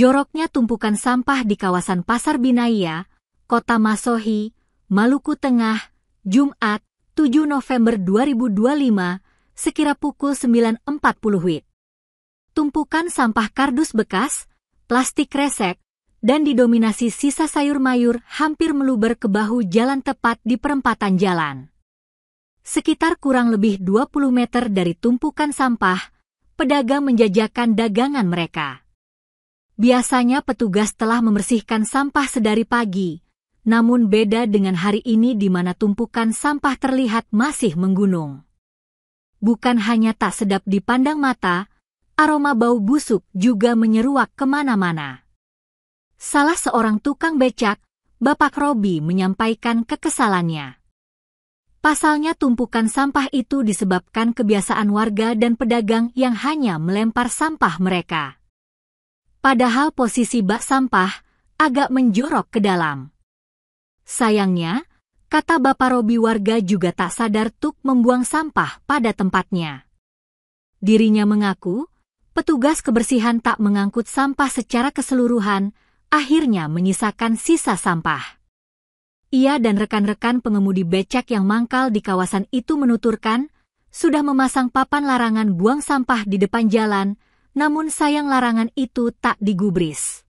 Joroknya tumpukan sampah di kawasan Pasar Binaya, Kota Masohi, Maluku Tengah, Jumat, 7 November 2025, sekira pukul 9.40 WIB. Tumpukan sampah kardus bekas, plastik kresek, dan didominasi sisa sayur mayur hampir meluber ke bahu jalan tepat di perempatan jalan. Sekitar kurang lebih 20 meter dari tumpukan sampah, pedagang menjajakan dagangan mereka. Biasanya petugas telah membersihkan sampah sedari pagi, namun beda dengan hari ini di mana tumpukan sampah terlihat masih menggunung. Bukan hanya tak sedap dipandang mata, aroma bau busuk juga menyeruak kemana-mana. Salah seorang tukang becak, Bapak Robi, menyampaikan kekesalannya. Pasalnya tumpukan sampah itu disebabkan kebiasaan warga dan pedagang yang hanya melempar sampah mereka. Padahal posisi bak sampah agak menjorok ke dalam. Sayangnya, kata Bapak Robi, warga juga tak sadar tuk membuang sampah pada tempatnya. Dirinya mengaku, petugas kebersihan tak mengangkut sampah secara keseluruhan, akhirnya menyisakan sisa sampah. Ia dan rekan-rekan pengemudi becak yang mangkal di kawasan itu menuturkan, sudah memasang papan larangan buang sampah di depan jalan, namun sayang larangan itu tak digubris.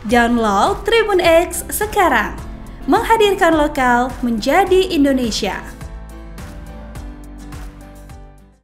Download Tribun X sekarang, menghadirkan lokal menjadi Indonesia.